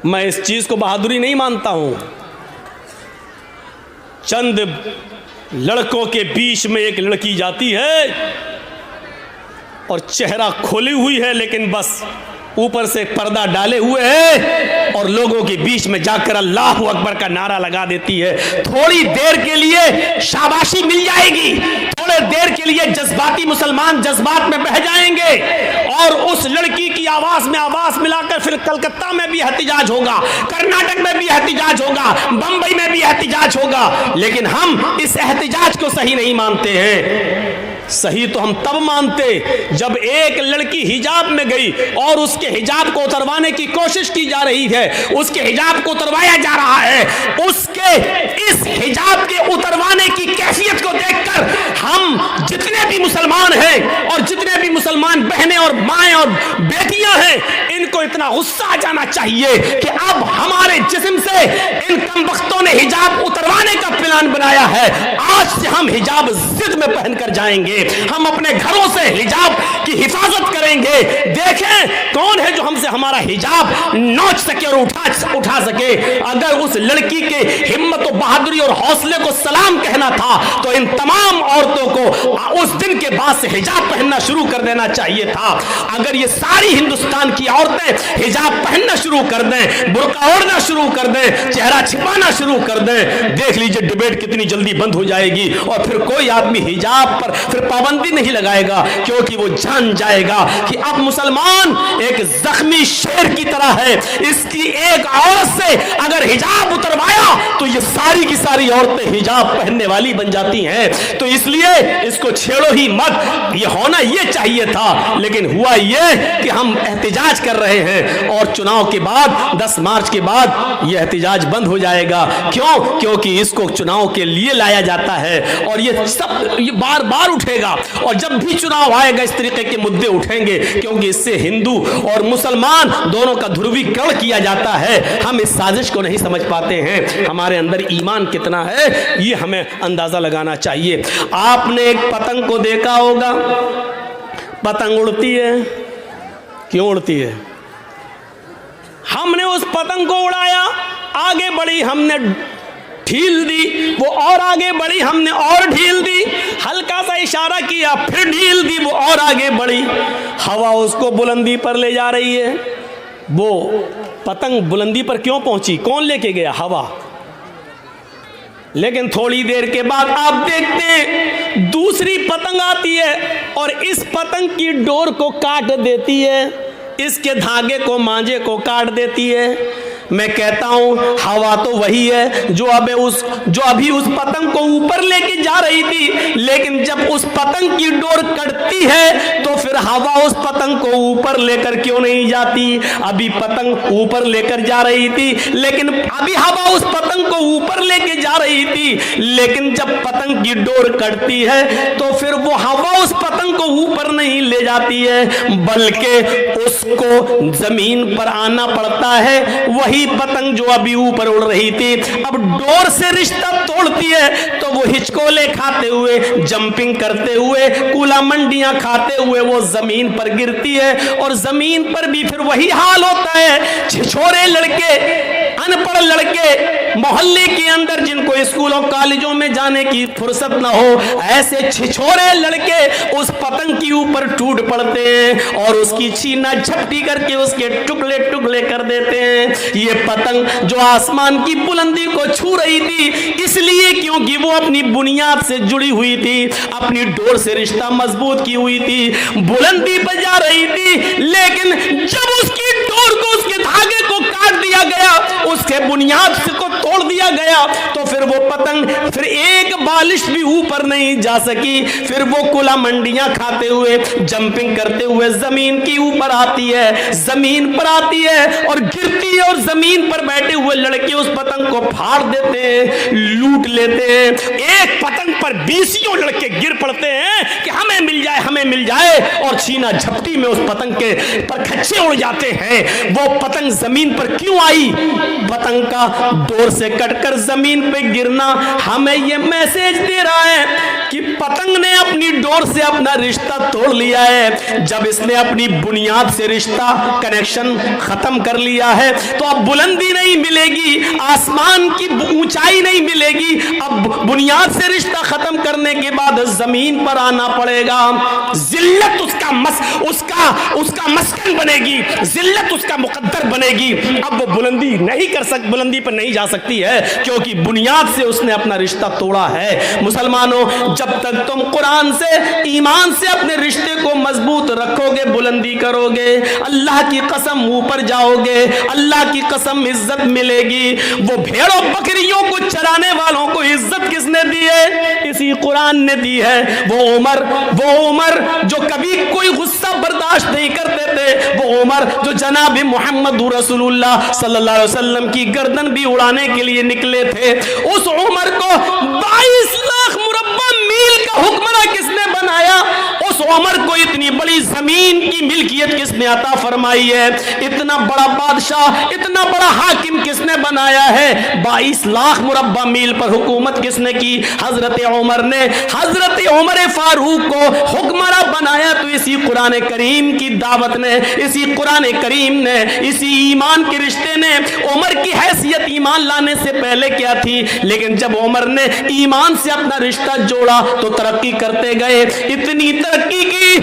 मैं इस चीज को बहादुरी नहीं मानता हूं। चंद लड़कों के बीच में एक लड़की जाती है और चेहरा खोली हुई है, लेकिन बस ऊपर से पर्दा डाले हुए है और लोगों के बीच में जाकर अल्लाह अकबर का नारा लगा देती है। थोड़ी देर के लिए शाबाशी मिल जाएगी, थोड़ी देर के लिए जज्बाती मुसलमान जज्बात में बह जाएंगे और उस लड़की की आवाज में आवाज मिलाकर फिर कलकत्ता में भी एहतिजाज होगा, कर्नाटक में भी एहतिजाज होगा, बंबई में भी एहतिजाज होगा। लेकिन हम इस एहतिजाज को सही नहीं मानते हैं। सही तो हम तब मानते जब एक लड़की हिजाब में गई और उसके हिजाब को उतरवाने की कोशिश की जा रही है, उसके हिजाब को उतरवाया जा रहा है। उसके इस हिजाब के उतरवाने की कैफियत को देखकर हम जितने भी मुसलमान हैं और जितने भी मुसलमान बहनें और माएं और बेटियां हैं, इनको इतना गुस्सा आ जाना चाहिए कि अब हमारे जिस्म से इन कमबख्तों ने हिजाब उतरवाने का प्लान बनाया है। आज से हम हिजाब जिद में पहनकर जाएंगे, हम अपने घरों से हिजाब की हिफाजत करेंगे। देखें कौन है जो हमसे हमारा हिजाब नोच सके और उठा सके। अगर उस लड़की के हिम्मत और बहादुरी और हौसले को सलाम कहना था तो इन तमाम औरतों को उस दिन के बाद से हिजाब पहनना शुरू कर देना चाहिए था। अगर ये सारी हिंदुस्तान की औरतें हिजाब पहनना शुरू कर दें, बुर्का ओढ़ना शुरू कर दें, चेहरा छिपाना शुरू कर दें, देख लीजिए डिबेट कितनी जल्दी बंद हो जाएगी और फिर कोई आदमी हिजाब पर फिर पाबंदी नहीं लगाएगा, क्योंकि वो जान जाएगा कि अब मुसलमान एक जख्मी शेर की तरह है। इसकी एक औरत से अगर हिजाब उतरवाया तो ये सारी की सारी औरतें हिजाब पहनने वाली बन जाती हैं। तो इसलिए इसको छेड़ो ही मत, ये होना ये चाहिए था। लेकिन हुआ ये कि हम एहतिजाज कर रहे हैं और चुनाव के बाद 10 मार्च के बाद यह एहतिजाज बंद हो जाएगा। क्यों? क्योंकि इसको चुनाव के लिए लाया जाता है और ये सब ये बार बार उठेगा और जब भी चुनाव आएगा इस तरीके के मुद्दे उठेंगे, क्योंकि इससे हिंदू और मुसलमान दोनों का ध्रुवीकरण किया जाता है। हम इस साजिश को नहीं समझ पाते हैं। हमारे अंदर ईमान कितना है ये हमें अंदाजा लगाना चाहिए। आपने एक पतंग को देखा होगा, पतंग उड़ती है, क्यों उड़ती है? हमने उस पतंग को उड़ाया, आगे बढ़ी, हमने ढील दी, वो और आगे बढ़ी, हमने और ढील दी, हल्का सा इशारा किया, फिर ढील दी, वो और आगे बढ़ी। हवा उसको बुलंदी पर ले जा रही है। वो पतंग बुलंदी पर क्यों पहुंची? कौन लेके गया? हवा। लेकिन थोड़ी देर के बाद आप देखते हैं दूसरी पतंग आती है और इस पतंग की डोर को काट देती है, इसके धागे को, मांझे को काट देती है। मैं कहता हूं हवा तो वही है जो अभी उस पतंग को ऊपर लेके जा रही थी, लेकिन जब उस पतंग की डोर कटती है तो फिर हवा उस पतंग को ऊपर लेकर क्यों नहीं जाती? अभी पतंग ऊपर लेकर जा रही थी, लेकिन अभी हवा उस पतंग को ऊपर लेके जा रही थी, लेकिन जब पतंग की डोर कटती है तो फिर वो हवा उस पतंग को ऊपर नहीं ले जाती है, बल्कि उसको जमीन पर आना पड़ता है। वही पतंग जो अभी ऊपर उड़ रही थी अब डोर से रिश्ता तोड़ती है तो वो हिचकोले खाते हुए, जंपिंग करते हुए, कूला मंडियां खाते हुए वो जमीन पर गिरती है और जमीन पर भी फिर वही हाल होता है। छिछोरे लड़के, अनपढ़ लड़के मोहल्ले के अंदर जिनको स्कूलों कॉलेजों में जाने की फुर्सत ना हो, ऐसे छिछोरे लड़के उस पतंग के ऊपर टूट पड़ते हैं और उसकी छीना झपटी करके उसके टुकड़े टुकड़े कर देते हैं। ये पतंग जो आसमान की बुलंदी को छू रही थी इसलिए क्योंकि वो अपनी बुनियाद से जुड़ी हुई थी, अपनी डोर से रिश्ता मजबूत की हुई थी, बुलंदी पर जा रही थी, लेकिन जब उसकी डोर को, उसके धागे को काट दिया गया, उसके बुनियाद से को तोड़ दिया गया तो फिर वो पतंग फिर एक बालिश भी ऊपर नहीं जा सकी। फिर वो कुला मंडियां खाते हुए, जंपिंग करते हुए जमीन की ऊपर आती है, जमीन पर आती है और गिरती है और जमीन पर बैठे हुए लड़के उस पतंग को फाड़ देते हैं, लूट लेते हैं। एक पतंग पर 20 लड़के गिर पड़ते हैं कि हमें मिल जाए, हमें मिल जाए, और छीना झपटी में उस पतंग के पर खच्चे उड़ जाते हैं। वो पतंग जमीन पर क्यों आई? पतंग का डोर से कटकर जमीन पे पे गिरना हमें ये मैसेज दे रहा है कि पतंग ने अपनी डोर से अपना रिश्ता तोड़ लिया है। जब इसने अपनी बुनियाद से रिश्ता कनेक्शन खत्म कर लिया है तो अब बुलंदी नहीं मिलेगी, आसमान की ऊंचाई नहीं मिलेगी। अब बुनियाद से रिश्ता खत्म करने के बाद जमीन पर आना पड़ेगा। जिल्लत उसका मस्कन बनेगी, जिल्लत उसका मुकद्दर बनेगी। अब वो बुलंदी बुलंदी पर नहीं जा सकती है क्योंकि बुनियाद से उसने अपना रिश्ता तोड़ा है। मुसलमानों, जब तक तुम कुरान से, ईमान से अपने रिश्ते को मजबूत रखोगे, बुलंदी करोगे, अल्लाह की कसम ऊपर जाओगे, अल्लाह की कसम इज्जत मिलेगी। वो भेड़ों बकरियों को चराने वालों को इज्जत किसने दी है? इसी कुरान ने दी है। वो उमर जो कभी कोई गुस्सा बर्दाश्त नहीं करते थे, वो उमर जो जनाब मोहम्मद रसूलुल्लाह सल्लल्लाहु अलैहि वसल्लम की गर्दन भी उड़ाने के लिए निकले थे, उस उमर को 22 लाख मुरब्बा मील का हुक्मरान किसने बनाया? उस उमर को इतनी बड़ी जमीन की मिल्कियत किसने अता फरमाई है? इतना बड़ा बादशाह, इतना बड़ा हाकिम किसने बनाया है? 22 लाख मुरब्बा मील पर हुकूमत किसने की? हजरत उमर ने। हजरत उमर फारूक को हुक्मरान बनाया तो इसी कुरान करीम की दावत ने, इसी कुरान करीम ने, इसी ईमान के रिश्ते ने। उमर की हैसियत ईमान लाने से पहले क्या थी, लेकिन जब उमर ने ईमान से अपना रिश्ता जोड़ा तो तरक्की करते गए। इतनी तरक्की की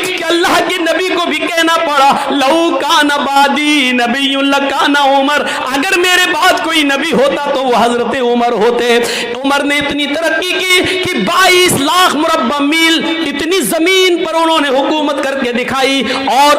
कि अल्लाह के नबी को भी कहना पड़ा, लऊ कान बादी नबीयुल काना उमर, अगर मेरे बाद कोई नबी होता तो वो हजरत उमर होते। उमर ने इतनी तरक्की की कि 22 लाख मुरब्बा मील इतनी जमीन पर उन्होंने हुकूमत करके दिखाई, और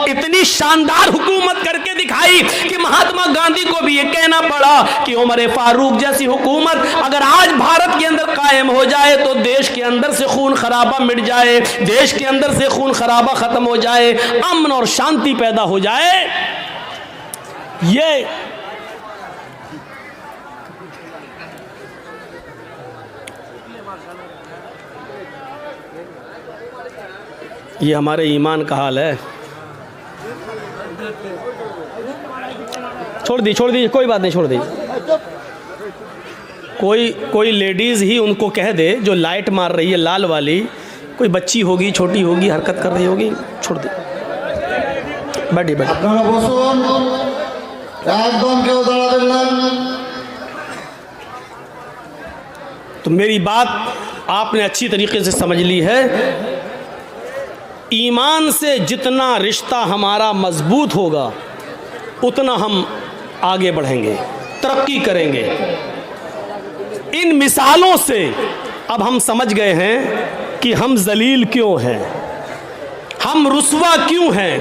इतनी शानदार हुकूमत करके दिखाई कि महात्मा गांधी को भी ये कहना पड़ा कि उमर फारूक जैसी हुकूमत अगर आज भारत के अंदर कायम हो जाए तो देश के अंदर से खून खराबा मिट जाए, देश के अंदर से खून खराबा खत्म हो जाए, अमन और शांति पैदा हो जाए। ये हमारे ईमान का हाल है। छोड़ दी, कोई बात नहीं, छोड़ दी। कोई लेडीज़ ही उनको कह दे जो लाइट मार रही है लाल वाली, कोई बच्ची होगी, छोटी होगी, हरकत कर रही होगी, छोड़ दे। बैठिए। तो मेरी बात आपने अच्छी तरीके से समझ ली है। ईमान से जितना रिश्ता हमारा मजबूत होगा उतना हम आगे बढ़ेंगे, तरक्की करेंगे। इन मिसालों से अब हम समझ गए हैं कि हम जलील क्यों हैं, हम रुस्वा क्यों हैं,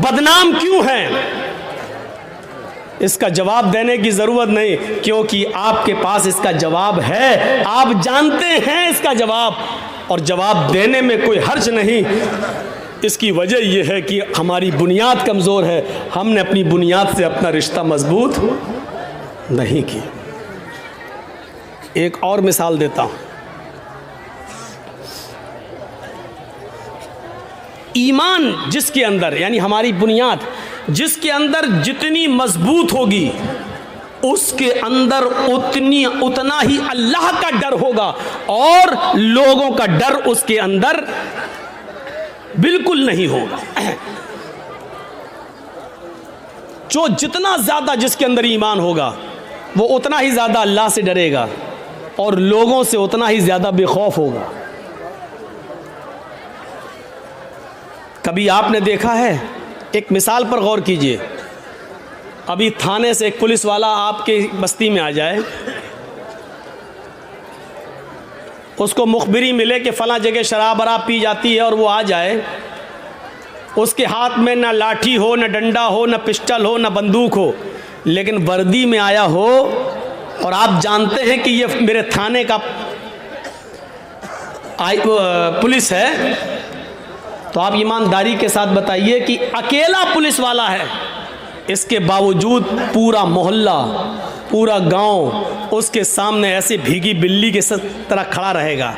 बदनाम क्यों हैं। इसका जवाब देने की ज़रूरत नहीं, क्योंकि आपके पास इसका जवाब है, आप जानते हैं इसका जवाब, और जवाब देने में कोई हर्ज नहीं। इसकी वजह यह है कि हमारी बुनियाद कमज़ोर है, हमने अपनी बुनियाद से अपना रिश्ता मजबूत नहीं किया। एक और मिसाल देता हूँ। ईमान जिसके अंदर, यानी हमारी बुनियाद जिसके अंदर जितनी मजबूत होगी उसके अंदर उतना ही अल्लाह का डर होगा, और लोगों का डर उसके अंदर बिल्कुल नहीं होगा। जो जितना ज़्यादा जिसके अंदर ईमान होगा वो उतना ही ज़्यादा अल्लाह से डरेगा और लोगों से उतना ही ज़्यादा बेखौफ होगा। कभी आपने देखा है, एक मिसाल पर गौर कीजिए, अभी थाने से एक पुलिस वाला आपके बस्ती में आ जाए, उसको मुखबिरी मिले कि फ़लाँ जगह शराब वराब पी जाती है, और वो आ जाए, उसके हाथ में ना लाठी हो, ना डंडा हो, ना पिस्टल हो, ना बंदूक हो, लेकिन वर्दी में आया हो, और आप जानते हैं कि ये मेरे थाने का पुलिस है, तो आप ईमानदारी के साथ बताइए कि अकेला पुलिस वाला है, इसके बावजूद पूरा मोहल्ला, पूरा गांव उसके सामने ऐसे भीगी बिल्ली के तरह खड़ा रहेगा।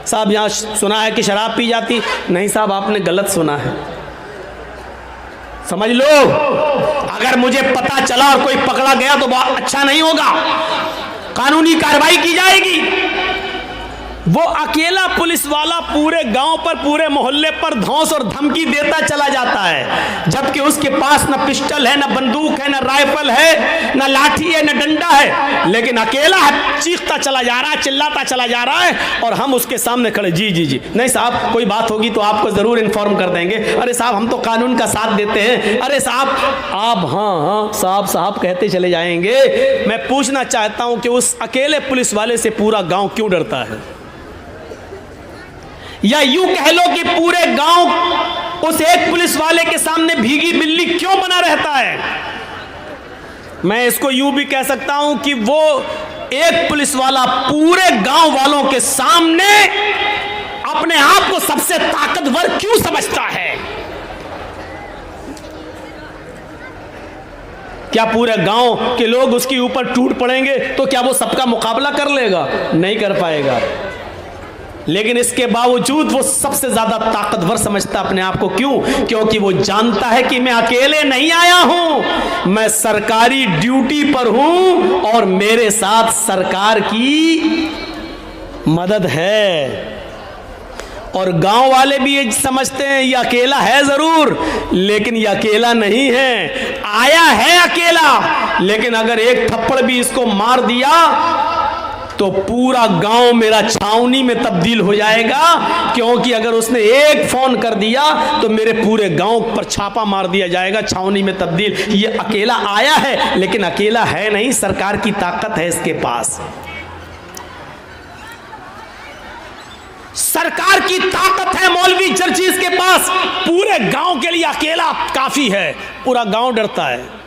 साहब यहाँ सुना है कि शराब पी जाती? नहीं साहब, आपने गलत सुना है, समझ लो। अगर अगर मुझे पता चला और कोई पकड़ा गया तो बहुत अच्छा नहीं होगा, कानूनी कार्रवाई की जाएगी। वो अकेला पुलिस वाला पूरे गांव पर, पूरे मोहल्ले पर धौंस और धमकी देता चला जाता है, जबकि उसके पास न पिस्टल है, न बंदूक है, न राइफल है, न लाठी है, न डंडा है, लेकिन अकेला है, चीखता चला जा रहा है, चिल्लाता चला जा रहा है, और हम उसके सामने खड़े, जी जी जी नहीं साहब, कोई बात होगी तो आपको जरूर इन्फॉर्म कर देंगे। अरे साहब हम तो कानून का साथ देते हैं। अरे साहब आप हाँ हाँ साहब साहब कहते चले जाएंगे। मैं पूछना चाहता हूं कि उस अकेले पुलिस वाले से पूरा गांव क्यों डरता है? या यूं कह लो कि पूरे गांव उस एक पुलिस वाले के सामने भीगी बिल्ली क्यों बना रहता है? मैं इसको यूं भी कह सकता हूं कि वो एक पुलिस वाला पूरे गांव वालों के सामने अपने आप को सबसे ताकतवर क्यों समझता है? क्या पूरे गांव के लोग उसके ऊपर टूट पड़ेंगे तो क्या वो सबका मुकाबला कर लेगा? नहीं कर पाएगा। लेकिन इसके बावजूद वो सबसे ज्यादा ताकतवर समझता अपने आप को। क्यों? क्योंकि वो जानता है कि मैं अकेले नहीं आया हूं, मैं सरकारी ड्यूटी पर हूं और मेरे साथ सरकार की मदद है। और गांव वाले भी ये समझते हैं ये अकेला है जरूर, लेकिन ये अकेला नहीं है, आया है अकेला, लेकिन अगर एक थप्पड़ भी इसको मार दिया तो पूरा गांव मेरा छावनी में तब्दील हो जाएगा। क्योंकि अगर उसने एक फोन कर दिया तो मेरे पूरे गांव पर छापा मार दिया जाएगा, छावनी में तब्दील। ये अकेला आया है, लेकिन अकेला है नहीं, सरकार की ताकत है इसके पास, सरकार की ताकत है मौलवी जर्जीस के पास। पूरे गांव के लिए अकेला काफी है, पूरा गांव डरता है।